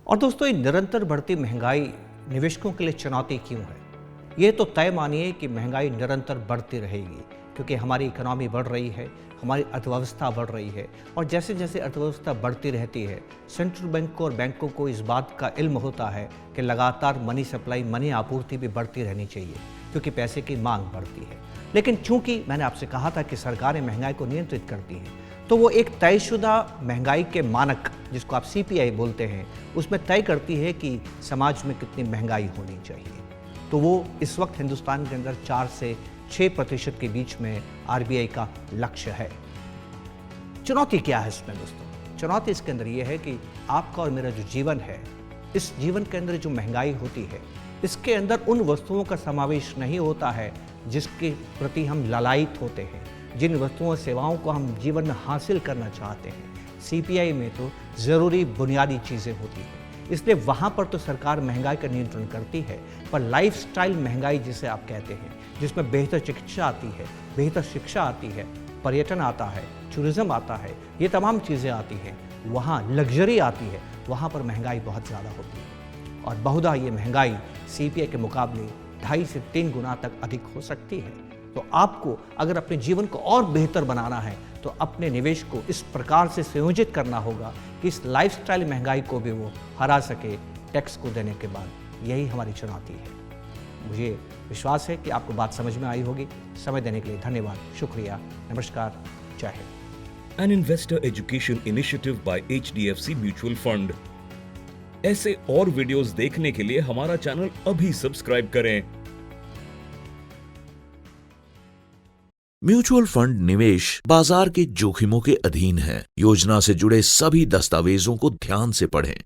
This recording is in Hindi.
और दोस्तों, ये निरंतर बढ़ती महंगाई निवेशकों के लिए चुनौती क्यों है? ये तो तय मानिए कि महंगाई निरंतर बढ़ती रहेगी, क्योंकि हमारी इकोनॉमी बढ़ रही है, हमारी अर्थव्यवस्था बढ़ रही है। और जैसे जैसे अर्थव्यवस्था बढ़ती रहती है, सेंट्रल बैंक को और बैंकों को इस बात का इल्म होता है कि लगातार मनी सप्लाई, मनी आपूर्ति भी बढ़ती रहनी चाहिए, क्योंकि पैसे की मांग बढ़ती है। लेकिन चूंकि मैंने आपसे कहा था कि सरकारें महंगाई को नियंत्रित करती हैं, तो वो एक तयशुदा महंगाई के मानक, जिसको आप सीपीआई बोलते हैं, उसमें तय करती है कि समाज में कितनी महंगाई होनी चाहिए। तो वो इस वक्त हिंदुस्तान के अंदर 4 से 6% के बीच में आरबीआई का लक्ष्य है। चुनौती क्या है इसमें दोस्तों? चुनौती इसके अंदर ये है कि आपका और मेरा जो जीवन है, इस जीवन के अंदर जो महंगाई होती है, इसके अंदर उन वस्तुओं का समावेश नहीं होता है जिसके प्रति हम लालायित होते हैं, जिन वस्तुओं और सेवाओं को हम जीवन में हासिल करना चाहते हैं। सीपीआई में तो ज़रूरी बुनियादी चीज़ें होती हैं, इसलिए वहाँ पर तो सरकार महंगाई का नियंत्रण करती है, पर लाइफस्टाइल महंगाई जिसे आप कहते हैं, जिसमें बेहतर चिकित्सा आती है, बेहतर शिक्षा आती है, पर्यटन आता है, टूरिज़्म आता है, ये तमाम चीज़ें आती हैं, वहाँ लग्जरी आती है, वहाँ पर महंगाई बहुत ज़्यादा होती है। और बहुधा ये महंगाई सीपीआई के मुकाबले 2.5 से 3 गुना तक अधिक हो सकती है। तो आपको अगर अपने जीवन को और बेहतर बनाना है, तो अपने निवेश को इस प्रकार से संयोजित करना होगा कि इस लाइफस्टाइल महंगाई को भी वो हरा सके टैक्स को देने के बाद। यही हमारी चुनौती है। मुझे विश्वास है कि आपको बात समझ में आई होगी। समय देने के लिए धन्यवाद, शुक्रिया, नमस्कार, जय Hind. An investor education initiative by HDFC Mutual Fund। ऐसे और वीडियोस देखने के लिए हमारा चैनल अभी सब्सक्राइब करें। म्यूचुअल फंड निवेश बाजार के जोखिमों के अधीन है। योजना से जुड़े सभी दस्तावेजों को ध्यान से पढ़ें।